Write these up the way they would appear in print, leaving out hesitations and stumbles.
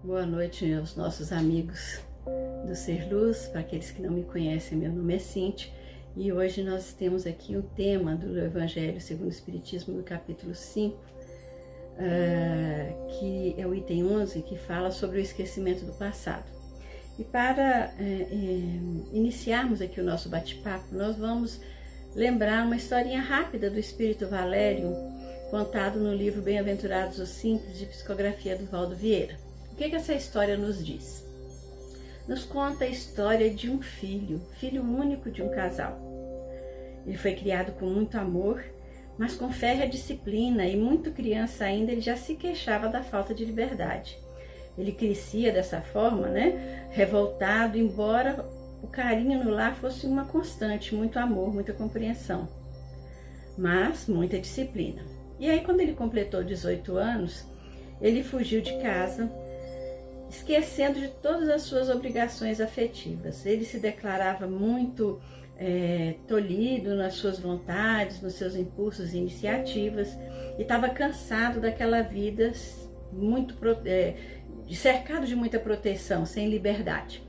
Boa noite aos nossos amigos do Ser Luz. Para aqueles que não me conhecem, meu nome é Cintia e hoje nós temos aqui o tema do Evangelho segundo o Espiritismo do capítulo 5, que é o item 11, que fala sobre o esquecimento do passado. E para iniciarmos aqui o nosso bate-papo, nós vamos lembrar uma historinha rápida do Espírito Valério, contado no livro Bem-aventurados os Simples, de psicografia do Valdo Vieira. O que essa história nos diz? Nos conta a história de um filho único de um casal. Ele foi criado com muito amor, mas com férrea disciplina, e muito criança ainda ele já se queixava da falta de liberdade. Ele crescia dessa forma, revoltado, embora o carinho no lar fosse uma constante, muito amor, muita compreensão, mas muita disciplina. E aí, quando ele completou 18 anos, ele fugiu de casa, esquecendo de todas as suas obrigações afetivas. Ele se declarava muito tolhido nas suas vontades, nos seus impulsos e iniciativas, e estava cansado daquela vida muito cercado de muita proteção, sem liberdade.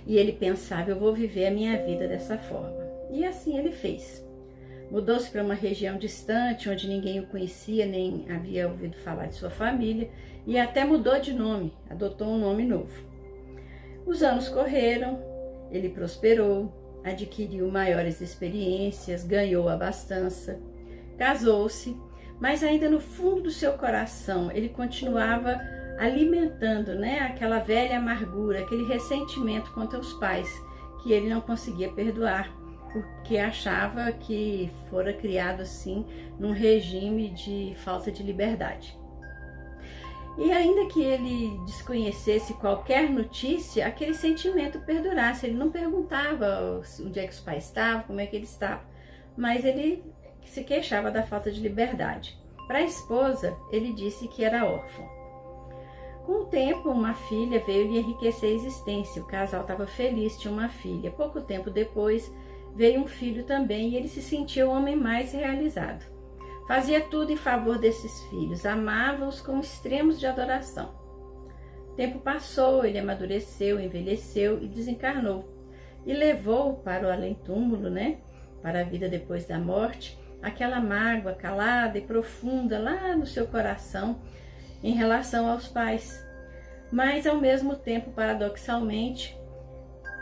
E ele pensava: eu vou viver a minha vida dessa forma. E assim ele fez. Mudou-se para uma região distante, onde ninguém o conhecia, nem havia ouvido falar de sua família, e até mudou de nome, adotou um nome novo. Os anos correram, ele prosperou, adquiriu maiores experiências, ganhou abastança, casou-se, mas ainda no fundo do seu coração ele continuava alimentando aquela velha amargura, aquele ressentimento contra os pais, que ele não conseguia perdoar, porque achava que fora criado assim num regime de falta de liberdade. E ainda que ele desconhecesse qualquer notícia, aquele sentimento perdurasse. Ele não perguntava onde é que os pais estavam, como é que eles estavam, mas ele se queixava da falta de liberdade. Para a esposa, ele disse que era órfão. Com o tempo, uma filha veio lhe enriquecer a existência. O casal estava feliz, tinha uma filha. Pouco tempo depois, veio um filho também e ele se sentia o homem mais realizado. Fazia tudo em favor desses filhos, amava-os com extremos de adoração. O tempo passou, ele amadureceu, envelheceu e desencarnou. E levou para o além-túmulo, para a vida depois da morte, aquela mágoa calada e profunda lá no seu coração em relação aos pais. Mas ao mesmo tempo, paradoxalmente,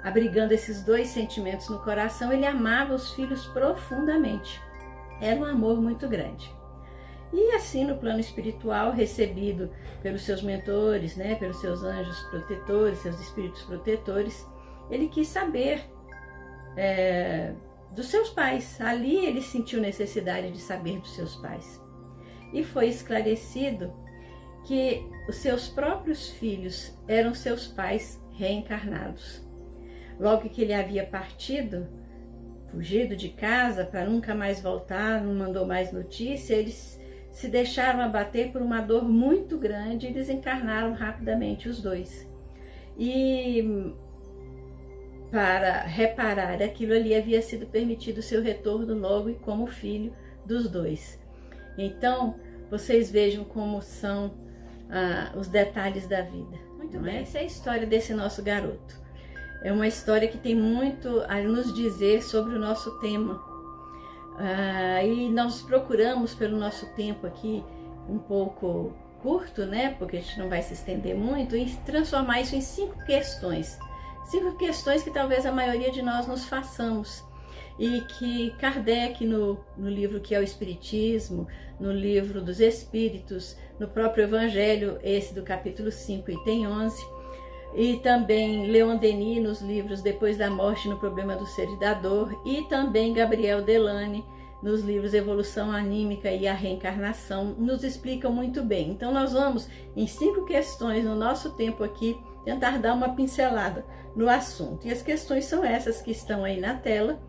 abrigando esses dois sentimentos no coração, ele amava os filhos profundamente. Era um amor muito grande. E assim, no plano espiritual, recebido pelos seus mentores, pelos seus anjos protetores, seus espíritos protetores, ele quis saber dos seus pais. Ali ele sentiu necessidade de saber dos seus pais. E foi esclarecido que os seus próprios filhos eram seus pais reencarnados. Logo que ele havia partido, fugido de casa para nunca mais voltar, não mandou mais notícia, eles se deixaram abater por uma dor muito grande e desencarnaram rapidamente os dois. E para reparar aquilo ali, havia sido permitido o seu retorno logo e como filho dos dois. Então, vocês vejam como são os detalhes da vida. Muito bem, essa é a história desse nosso garoto. É uma história que tem muito a nos dizer sobre o nosso tema. E nós procuramos, pelo nosso tempo aqui, um pouco curto, porque a gente não vai se estender muito, e transformar isso em 5 questões. 5 questões que talvez a maioria de nós nos façamos. E que Kardec, no livro que é o Espiritismo, no livro dos Espíritos, no próprio Evangelho, esse do capítulo 5, item 11, e também Leon Denis nos livros Depois da Morte, no Problema do Ser e da Dor, e também Gabriel Delane nos livros Evolução Anímica e a Reencarnação, nos explicam muito bem. Então nós vamos, em 5 questões no nosso tempo aqui, tentar dar uma pincelada no assunto. E as questões são essas que estão aí na tela.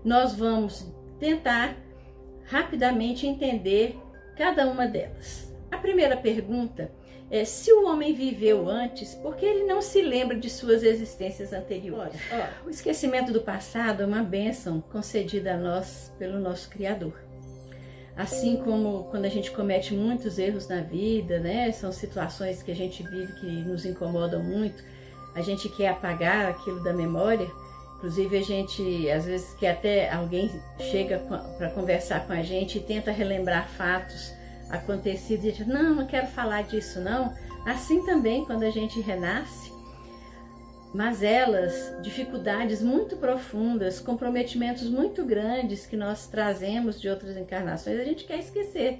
Nós vamos tentar rapidamente entender cada uma delas. A primeira pergunta é: se o homem viveu antes, por que ele não se lembra de suas existências anteriores? O esquecimento do passado é uma bênção concedida a nós pelo nosso Criador. assim como quando a gente comete muitos erros na vida, né? São situações que a gente vive que nos incomodam muito, a gente quer apagar aquilo da memória. Inclusive a gente, às vezes, que até alguém chega para conversar com a gente e tenta relembrar fatos acontecidos e diz, não quero falar disso não. Assim também quando a gente renasce, mazelas, dificuldades muito profundas, comprometimentos muito grandes que nós trazemos de outras encarnações, a gente quer esquecer.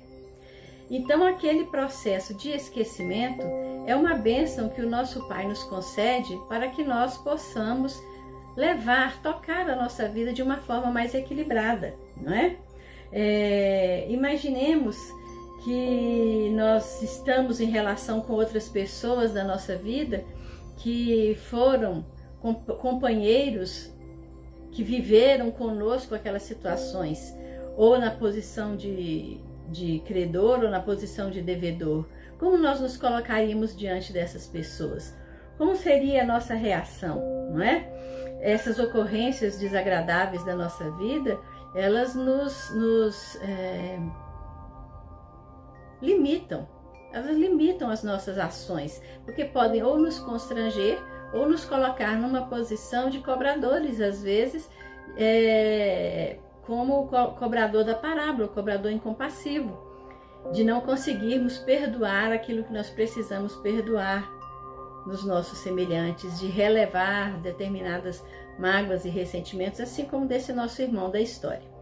Então aquele processo de esquecimento é uma bênção que o nosso Pai nos concede para que nós possamos tocar a nossa vida de uma forma mais equilibrada, não é? Imaginemos que nós estamos em relação com outras pessoas da nossa vida que foram companheiros que viveram conosco aquelas situações, ou na posição de credor ou na posição de devedor. Como nós nos colocaríamos diante dessas pessoas? Como seria a nossa reação, não é? Essas ocorrências desagradáveis da nossa vida, elas nos limitam. Elas limitam as nossas ações, porque podem ou nos constranger ou nos colocar numa posição de cobradores, às vezes, como o cobrador da parábola, o cobrador incompassivo, de não conseguirmos perdoar aquilo que nós precisamos perdoar nos nossos semelhantes, de relevar determinadas mágoas e ressentimentos, assim como desse nosso irmão da história.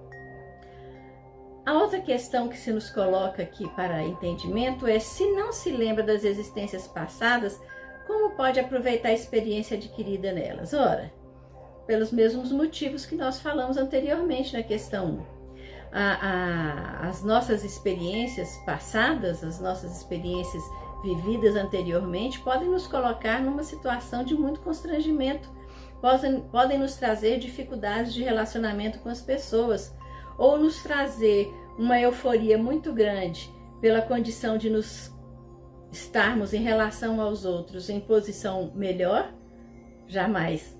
A outra questão que se nos coloca aqui para entendimento é: se não se lembra das existências passadas, como pode aproveitar a experiência adquirida nelas? Ora, pelos mesmos motivos que nós falamos anteriormente na questão 1. As nossas experiências passadas, as nossas experiências vividas anteriormente, podem nos colocar numa situação de muito constrangimento, podem nos trazer dificuldades de relacionamento com as pessoas, ou nos trazer uma euforia muito grande pela condição de nos estarmos em relação aos outros em posição melhor, jamais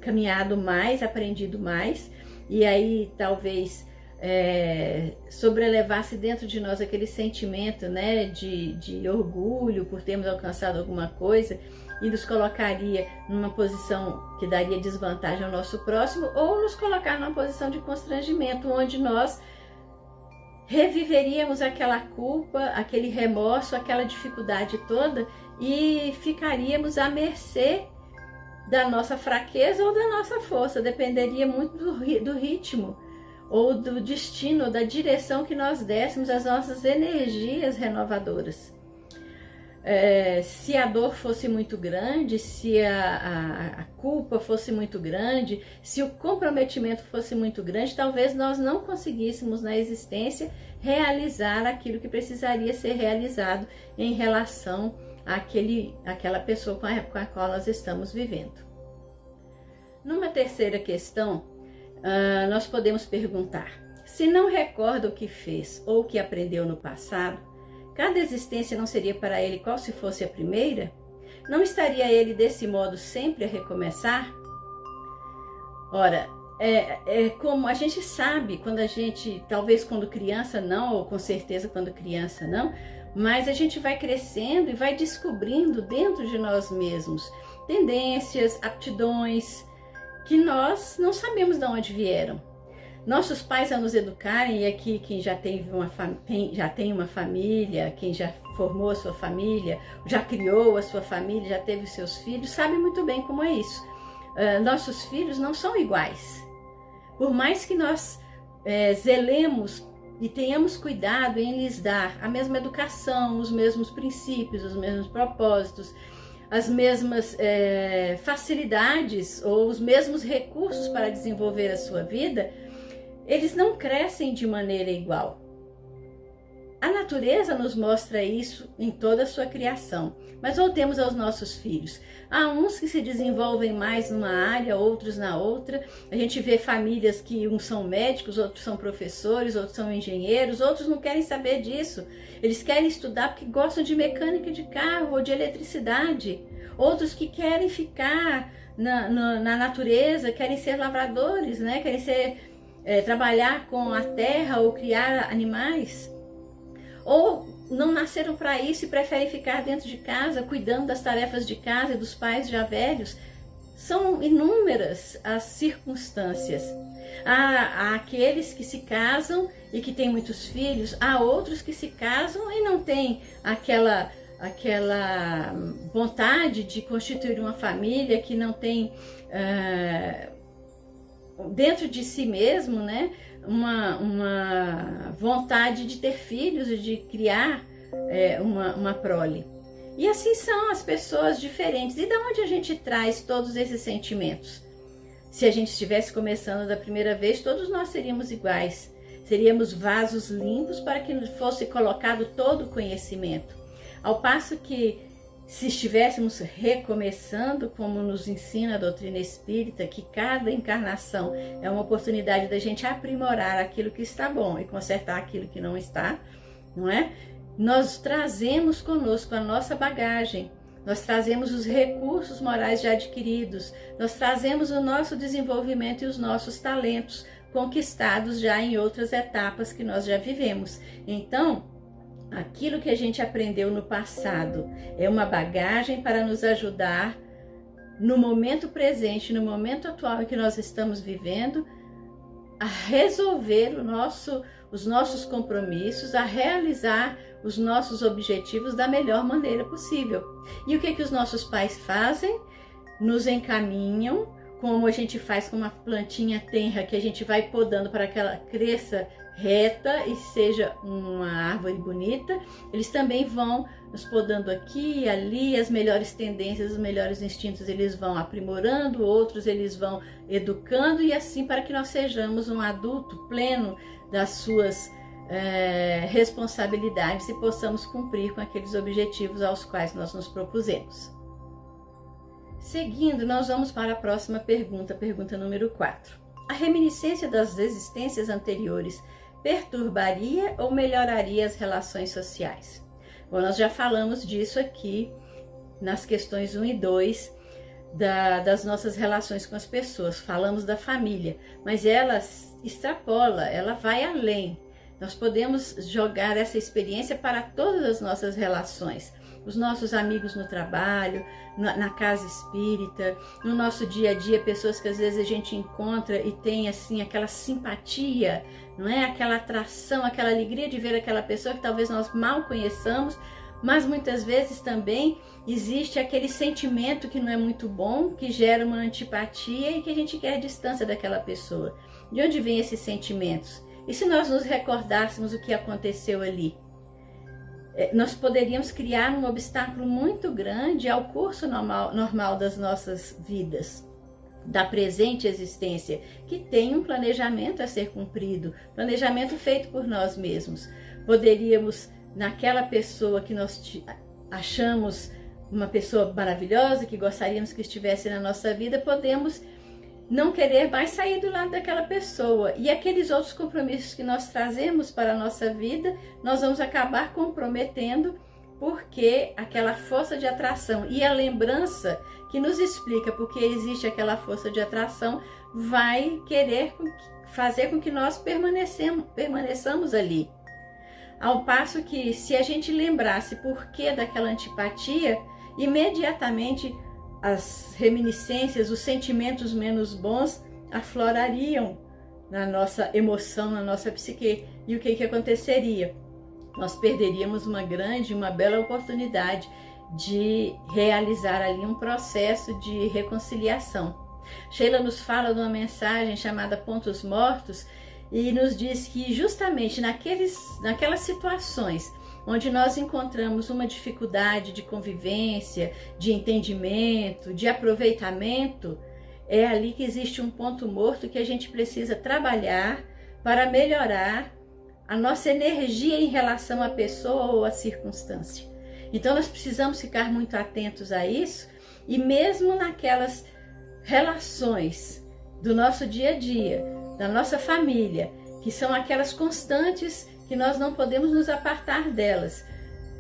caminhado mais, aprendido mais, e aí talvez sobrelevar-se dentro de nós aquele sentimento, né, de orgulho por termos alcançado alguma coisa, e nos colocaria numa posição que daria desvantagem ao nosso próximo, ou nos colocar numa posição de constrangimento, onde nós reviveríamos aquela culpa, aquele remorso, aquela dificuldade toda, e ficaríamos à mercê da nossa fraqueza ou da nossa força. Dependeria muito do ritmo ou do destino, da direção que nós dessemos às nossas energias renovadoras. Se a dor fosse muito grande, se a culpa fosse muito grande, se o comprometimento fosse muito grande, talvez nós não conseguíssemos na existência realizar aquilo que precisaria ser realizado em relação àquela pessoa com a qual nós estamos vivendo. Numa terceira questão, nós podemos perguntar: se não recorda o que fez ou o que aprendeu no passado, cada existência não seria para ele qual se fosse a primeira? Não estaria ele desse modo sempre a recomeçar? Ora, como a gente sabe, quando a gente, talvez quando criança não, ou com certeza quando criança não, mas a gente vai crescendo e vai descobrindo dentro de nós mesmos tendências, aptidões que nós não sabemos de onde vieram. Nossos pais a nos educarem, e aqui quem já tem uma família, quem já formou a sua família, já criou a sua família, já teve os seus filhos, sabe muito bem como é isso. Nossos filhos não são iguais. Por mais que nós zelemos e tenhamos cuidado em lhes dar a mesma educação, os mesmos princípios, os mesmos propósitos, as mesmas facilidades ou os mesmos recursos para desenvolver a sua vida, eles não crescem de maneira igual. A natureza nos mostra isso em toda a sua criação. Mas voltemos aos nossos filhos. Há uns que se desenvolvem mais numa área, outros na outra. A gente vê famílias que uns são médicos, outros são professores, outros são engenheiros, outros não querem saber disso. Eles querem estudar porque gostam de mecânica de carro ou de eletricidade. Outros que querem ficar na natureza, querem ser lavradores, né? Querem ser trabalhar com a terra ou criar animais, ou não nasceram para isso e preferem ficar dentro de casa, cuidando das tarefas de casa e dos pais já velhos. São inúmeras as circunstâncias. Há aqueles que se casam e que têm muitos filhos, há outros que se casam e não têm aquela vontade de constituir uma família, que não tem dentro de si mesmo, né, uma vontade de ter filhos e de criar uma prole. E assim são as pessoas diferentes. E de onde a gente traz todos esses sentimentos? Se a gente estivesse começando da primeira vez, todos nós seríamos iguais. Seríamos vasos limpos para que fosse colocado todo o conhecimento. Ao passo que, se estivéssemos recomeçando, como nos ensina a doutrina espírita, que cada encarnação é uma oportunidade da gente aprimorar aquilo que está bom e consertar aquilo que não está, não é? Nós trazemos conosco a nossa bagagem, nós trazemos os recursos morais já adquiridos, nós trazemos o nosso desenvolvimento e os nossos talentos conquistados já em outras etapas que nós já vivemos. Então, aquilo que a gente aprendeu no passado é uma bagagem para nos ajudar no momento presente, no momento atual em que nós estamos vivendo, a resolver os nossos compromissos, a realizar os nossos objetivos da melhor maneira possível. E o que os nossos pais fazem? Nos encaminham, como a gente faz com uma plantinha tenra, que a gente vai podando para que ela cresça reta e seja uma árvore bonita. Eles também vão nos podando aqui e ali, as melhores tendências, os melhores instintos eles vão aprimorando, outros eles vão educando, e assim para que nós sejamos um adulto pleno das suas responsabilidades e possamos cumprir com aqueles objetivos aos quais nós nos propusemos. Seguindo, nós vamos para a próxima pergunta, pergunta número 4. A reminiscência das existências anteriores perturbaria ou melhoraria as relações sociais? Bom, nós já falamos disso aqui nas questões 1 e 2 das nossas relações com as pessoas. Falamos da família, mas ela extrapola, ela vai além. Nós podemos jogar essa experiência para todas as nossas relações. Os nossos amigos no trabalho, na casa espírita, no nosso dia a dia, pessoas que às vezes a gente encontra e tem assim aquela simpatia, não é? Aquela atração, aquela alegria de ver aquela pessoa que talvez nós mal conheçamos, mas muitas vezes também existe aquele sentimento que não é muito bom, que gera uma antipatia e que a gente quer distância daquela pessoa. De onde vêm esses sentimentos? E se nós nos recordássemos o que aconteceu ali? Nós poderíamos criar um obstáculo muito grande ao curso normal das nossas vidas, da presente existência, que tem um planejamento a ser cumprido, planejamento feito por nós mesmos. Poderíamos, naquela pessoa que nós achamos uma pessoa maravilhosa, que gostaríamos que estivesse na nossa vida, podemos não querer mais sair do lado daquela pessoa. E aqueles outros compromissos que nós trazemos para a nossa vida, nós vamos acabar comprometendo, porque aquela força de atração e a lembrança que nos explica porque existe aquela força de atração vai querer fazer com que nós permaneçamos ali. Ao passo que, se a gente lembrasse por que daquela antipatia, imediatamente as reminiscências, os sentimentos menos bons aflorariam na nossa emoção, na nossa psique. E o que aconteceria? Nós perderíamos uma bela oportunidade de realizar ali um processo de reconciliação. Sheila nos fala de uma mensagem chamada Pontos Mortos e nos diz que justamente naquelas situações onde nós encontramos uma dificuldade de convivência, de entendimento, de aproveitamento, é ali que existe um ponto morto que a gente precisa trabalhar para melhorar a nossa energia em relação à pessoa ou à circunstância. Então nós precisamos ficar muito atentos a isso, e mesmo naquelas relações do nosso dia a dia, da nossa família, que são aquelas constantes que nós não podemos nos apartar delas,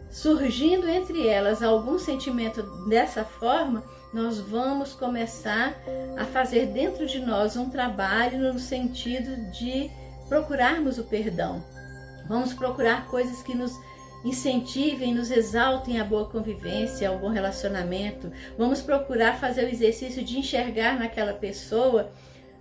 surgindo entre elas algum sentimento dessa forma, nós vamos começar a fazer dentro de nós um trabalho no sentido de procurarmos o perdão. Vamos procurar coisas que nos incentivem, nos exaltem a boa convivência, ao bom relacionamento. Vamos procurar fazer o exercício de enxergar naquela pessoa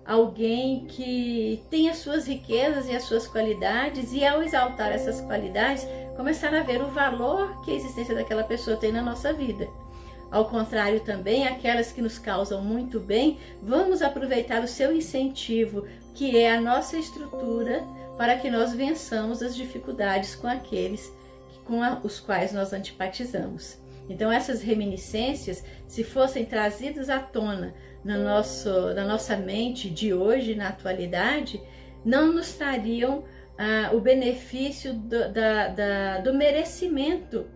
alguém que tem as suas riquezas e as suas qualidades, e ao exaltar essas qualidades, começar a ver o valor que a existência daquela pessoa tem na nossa vida. Ao contrário também, aquelas que nos causam muito bem, vamos aproveitar o seu incentivo, que é a nossa estrutura, para que nós vençamos as dificuldades com aqueles com os quais nós antipatizamos. Então essas reminiscências, se fossem trazidas à tona na nossa mente de hoje, na atualidade, não nos trariam o benefício do merecimento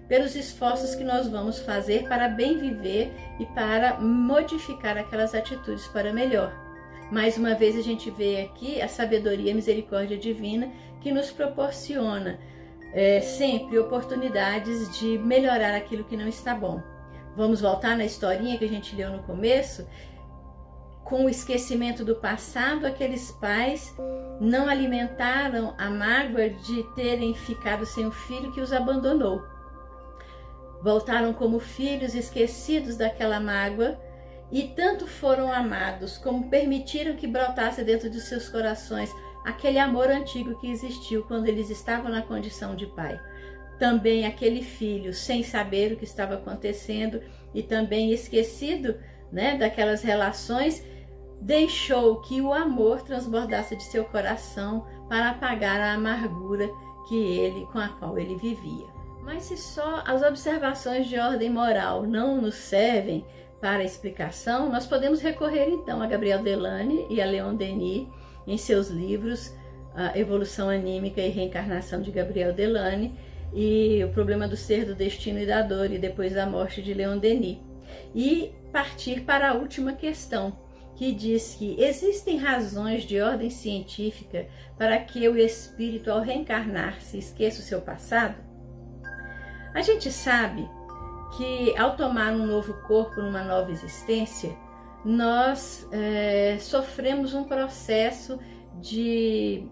pelos esforços que nós vamos fazer para bem viver e para modificar aquelas atitudes para melhor. Mais uma vez a gente vê aqui a sabedoria e a misericórdia divina que nos proporciona sempre oportunidades de melhorar aquilo que não está bom. Vamos voltar na historinha que a gente leu no começo. Com o esquecimento do passado, aqueles pais não alimentaram a mágoa de terem ficado sem o filho que os abandonou. Voltaram como filhos esquecidos daquela mágoa e tanto foram amados como permitiram que brotasse dentro de seus corações aquele amor antigo que existiu quando eles estavam na condição de pai. Também aquele filho, sem saber o que estava acontecendo e também esquecido, daquelas relações, deixou que o amor transbordasse de seu coração para apagar a amargura com a qual ele vivia. Mas se só as observações de ordem moral não nos servem para a explicação, nós podemos recorrer então a Gabriel Delany e a Leon Denis em seus livros A Evolução Anímica e Reencarnação de Gabriel Delany e O Problema do Ser, do Destino e da Dor e Depois da Morte de Leon Denis, e partir para a última questão, que diz que existem razões de ordem científica para que o espírito, ao reencarnar, se esqueça o seu passado. A gente sabe que ao tomar um novo corpo, numa nova existência, nós sofremos um processo de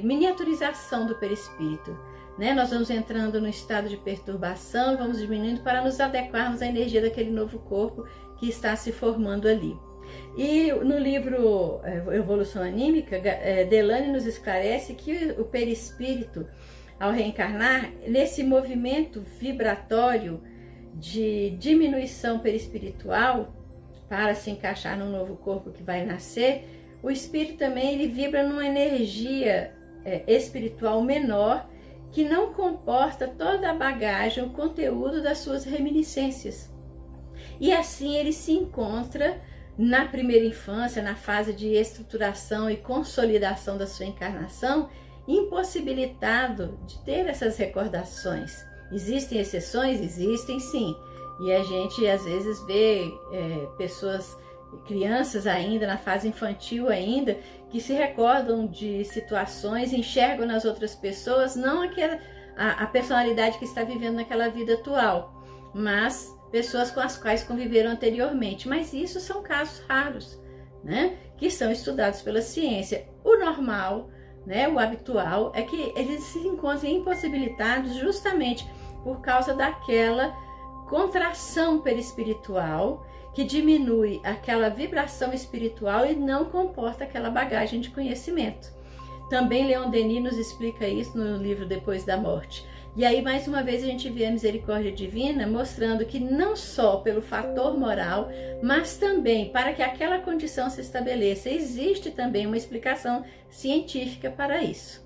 miniaturização do perispírito. Nós vamos entrando no estado de perturbação, vamos diminuindo para nos adequarmos à energia daquele novo corpo que está se formando ali. E no livro Evolução Anímica, Delany nos esclarece que o perispírito, ao reencarnar, nesse movimento vibratório de diminuição perispiritual, para se encaixar no novo corpo que vai nascer, o espírito também ele vibra numa energia espiritual menor, que não comporta toda a bagagem, o conteúdo das suas reminiscências. E assim ele se encontra na primeira infância, na fase de estruturação e consolidação da sua encarnação, impossibilitado de ter essas recordações. Existem exceções? Existem sim. E a gente às vezes vê pessoas, crianças ainda, na fase infantil ainda, que se recordam de situações, enxergam nas outras pessoas, não a personalidade que está vivendo naquela vida atual, mas pessoas com as quais conviveram anteriormente. Mas isso são casos raros, que são estudados pela ciência. O normal, o habitual, é que eles se encontrem impossibilitados justamente por causa daquela contração perispiritual que diminui aquela vibração espiritual e não comporta aquela bagagem de conhecimento. Também Leon Denis nos explica isso no livro Depois da Morte. E aí, mais uma vez, a gente vê a misericórdia divina mostrando que não só pelo fator moral, mas também para que aquela condição se estabeleça, existe também uma explicação científica para isso.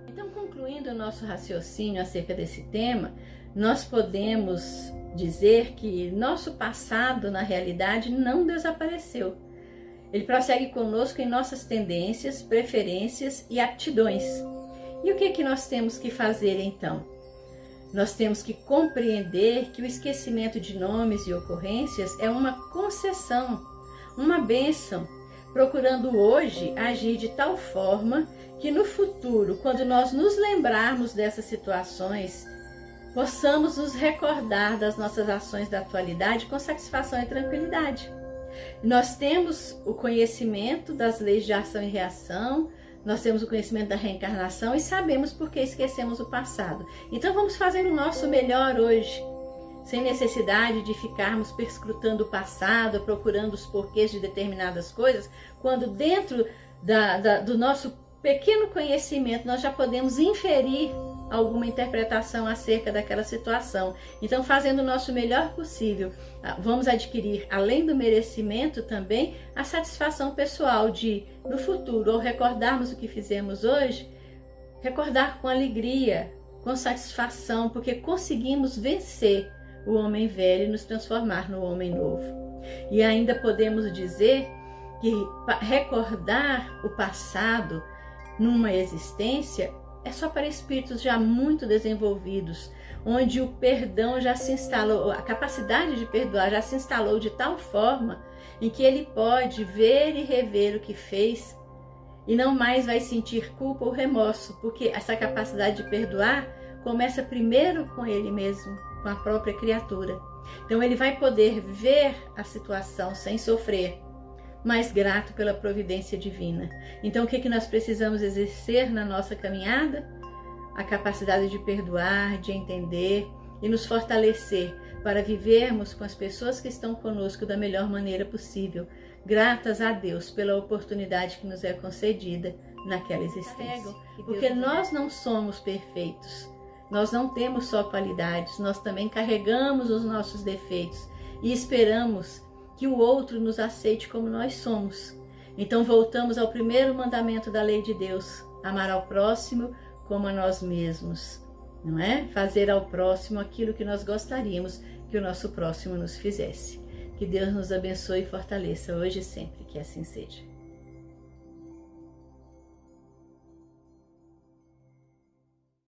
Então, concluindo o nosso raciocínio acerca desse tema, nós podemos dizer que nosso passado, na realidade, não desapareceu. Ele prossegue conosco em nossas tendências, preferências e aptidões. E o que nós temos que fazer então? Nós temos que compreender que o esquecimento de nomes e ocorrências é uma concessão, uma bênção, procurando hoje agir de tal forma que no futuro, quando nós nos lembrarmos dessas situações possamos nos recordar das nossas ações da atualidade com satisfação e tranquilidade. Nós temos o conhecimento das leis de ação e reação, nós temos o conhecimento da reencarnação e sabemos por que esquecemos o passado. Então vamos fazer o nosso melhor hoje, sem necessidade de ficarmos perscrutando o passado, procurando os porquês de determinadas coisas, quando dentro do nosso pequeno conhecimento nós já podemos inferir alguma interpretação acerca daquela situação. Então, fazendo o nosso melhor possível, vamos adquirir, além do merecimento também, a satisfação pessoal de, no futuro, ao recordarmos o que fizemos hoje, recordar com alegria, com satisfação, porque conseguimos vencer o homem velho e nos transformar no homem novo. E ainda podemos dizer que recordar o passado numa existência é só para espíritos já muito desenvolvidos, onde o perdão já se instalou, a capacidade de perdoar já se instalou de tal forma em que ele pode ver e rever o que fez e não mais vai sentir culpa ou remorso, porque essa capacidade de perdoar começa primeiro com ele mesmo, com a própria criatura. Então ele vai poder ver a situação sem sofrer, mas grato pela providência divina. Então o que nós precisamos exercer na nossa caminhada? A capacidade de perdoar, de entender e nos fortalecer para vivermos com as pessoas que estão conosco da melhor maneira possível, gratas a Deus pela oportunidade que nos é concedida naquela existência. Porque nós não somos perfeitos, nós não temos só qualidades, nós também carregamos os nossos defeitos e esperamos que o outro nos aceite como nós somos. Então voltamos ao primeiro mandamento da lei de Deus: amar ao próximo como a nós mesmos, não é? Fazer ao próximo aquilo que nós gostaríamos que o nosso próximo nos fizesse. Que Deus nos abençoe e fortaleça hoje e sempre, que assim seja.